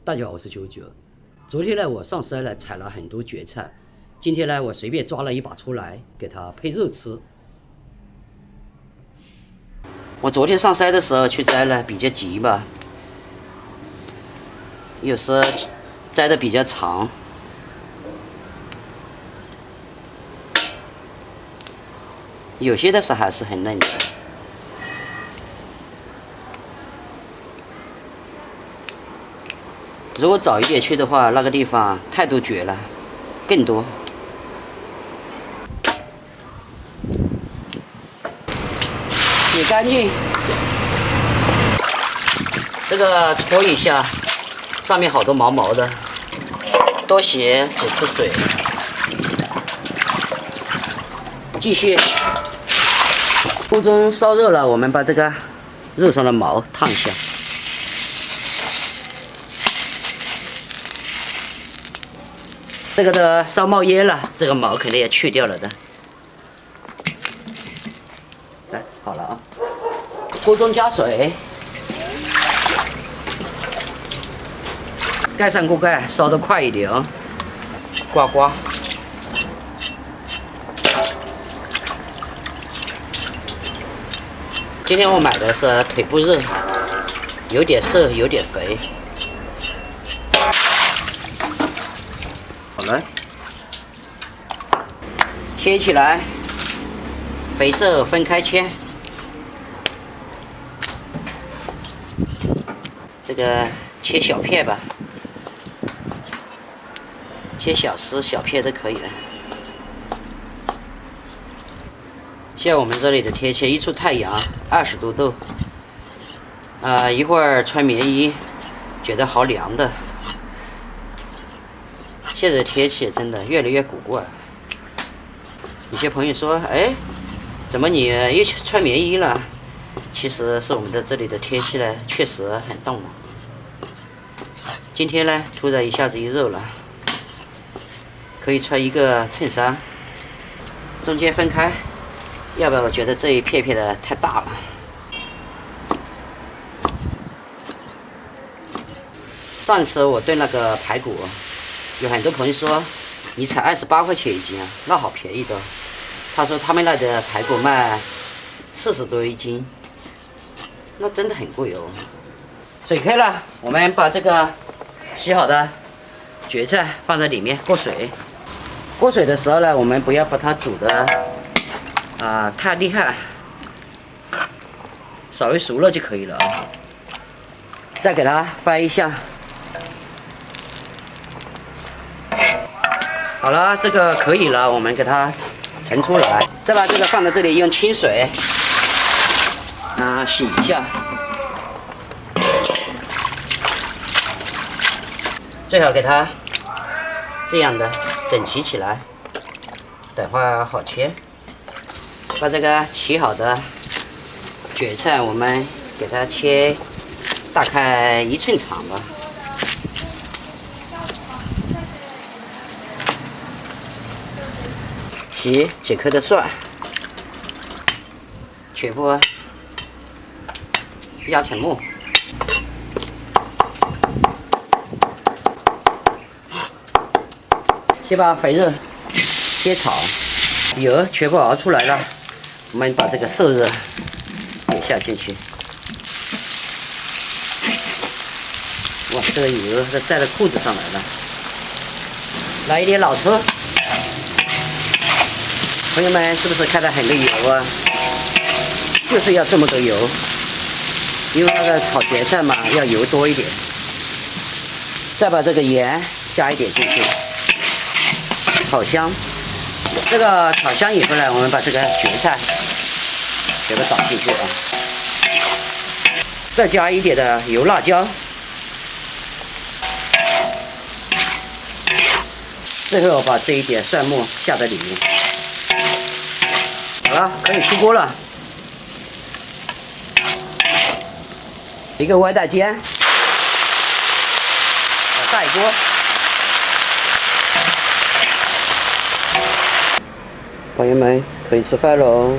大家好，我是九九。昨天呢，我上山呢采了很多蕨菜，今天呢，我随便抓了一把出来，给它配肉吃。我昨天上山的时候去摘了，比较急嘛，有时摘的比较长，有些的时候还是很嫩的。如果早一点去的话，那个地方太多蕨了，更多。洗干净，这个搓一下，上面好多毛毛的，多洗几次水。继续，锅中烧热了，我们把这个肉上的毛烫一下。这个的烧冒烟了，这个毛肯定也去掉了的。来，好了啊，锅中加水，盖上锅盖，烧得快一点啊，刮刮。今天我买的是腿部肉，有点瘦，有点肥。好了，切起来，肥瘦分开切。这个切小片吧，切小丝、小片都可以的。现在我们这里的天气，一出太阳20多度，一会儿穿棉衣，觉得好凉的。现在天气真的越来越古怪。有些朋友说：“哎，怎么你又穿棉衣了？”其实是我们的这里的天气呢，确实很冻了。今天呢，突然一下子又热了，可以穿一个衬衫，中间分开。要不然我觉得这一片片的太大了。上次我炖那个排骨，有很多朋友说你才28块钱一斤啊，那好便宜的。他说他们那的排骨卖40多一斤，那真的很贵哦。水开了，我们把这个洗好的蕨菜放在里面过水。过水的时候呢，我们不要把它煮的太厉害，稍微熟了就可以了啊。再给它翻一下。好了，这个可以了，我们给它盛出来，再把这个放在这里，用清水洗一下，最好给它这样的整齐起来，等会儿好切。把这个切好的蕨菜，我们给它切大概1寸长吧。洗几颗的蒜，全部压成末。先把肥肉先炒，油全部熬出来了。我们把这个瘦肉也下进去。哇，这个油都沾到裤子上来了。来一点老抽。朋友们，是不是看到很多油啊？就是要这么多油，因为那个炒蕨菜嘛，要油多一点。再把这个盐加一点进去，炒香。这个炒香以后呢，我们把这个蕨菜全部倒进去啊，再加一点的油辣椒，最后把这一点蒜末下在里面。好了，可以出锅了。一个歪大煎，大一锅。朋友们，可以吃饭喽。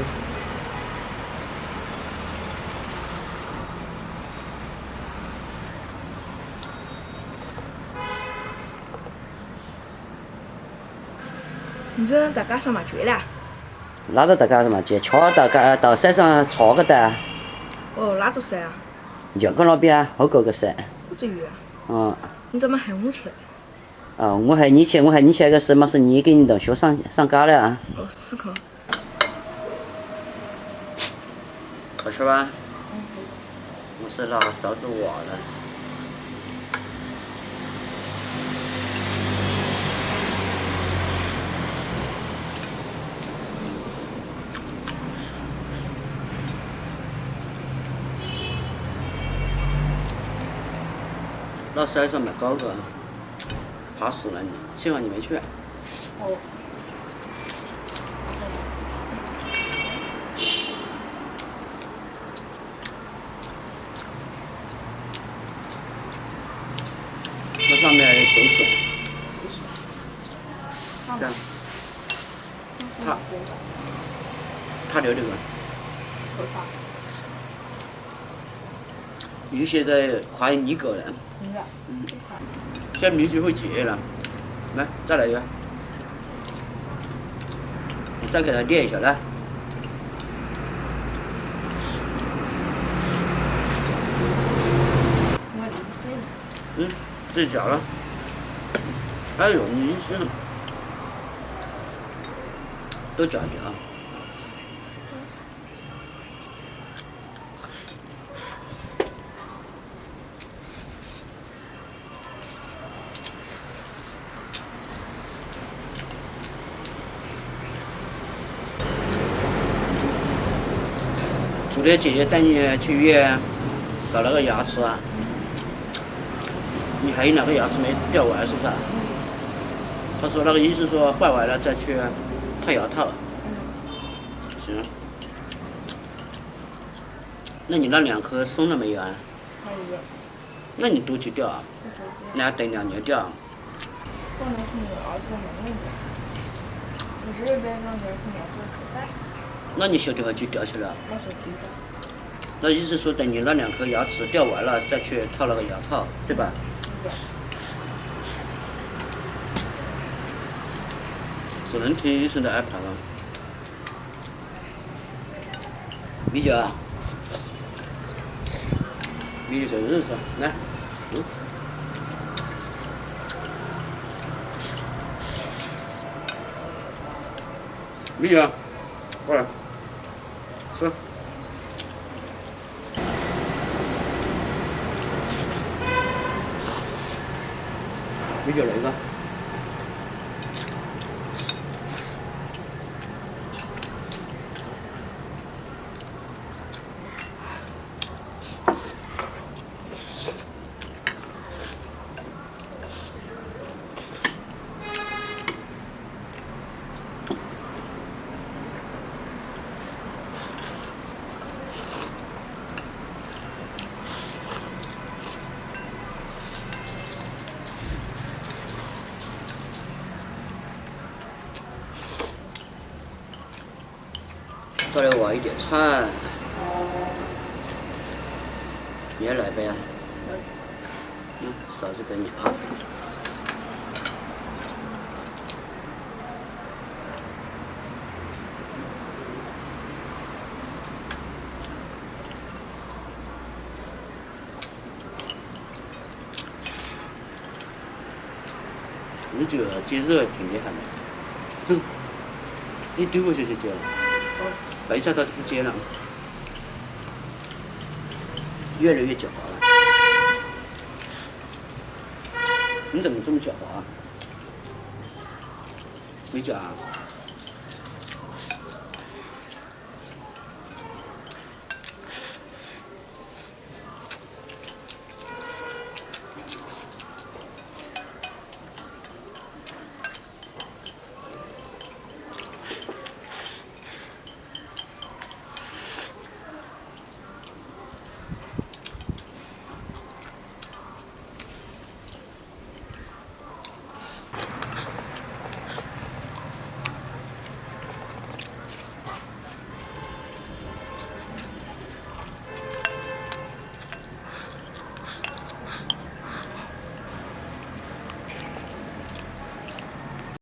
你这在街上卖绝了？哪个在街上嘛？去到山上插个蛋，哦，哪座山啊？就搁那边后沟个山。不至于啊。嗯。你怎么喊我去？我喊你去那个事嘛，是你给你同学上街了啊。哦，是可。好吃吧？我是拿勺子挖了。那山上卖糕个，怕死了你，幸好你没去。哦。那上面周笋，这样，他留这个。鱼现在快腻够了。小米就会结了，来，再来一个，你再给它捏一下来。自己搅了。哎呦，你是都搅一搅。昨天姐姐带你去医院搞那个牙齿啊，你还有两个牙齿没掉完是不是？他说那个医生说坏完了再去套牙套。行。那你那2颗松了没有啊？还有。那你多久掉啊？那要等2年掉。可能从牙齿弄一点。我这边感觉从牙齿可大。那你小弟好就掉下来了。那是对的。那意思说等你那2颗牙齿掉完了再去套那个牙套，对吧？对。只能听医生的安排了。米酒啊，米酒肉吃，来，米酒，过来，吃。米酒来一个。再来挖一点菜，你也来呗啊？勺子给你啊。你这个接热挺厉害的，你丢过去就接了。背菜它不接了，越来越狡猾了。你怎么这么狡猾啊？没讲啊？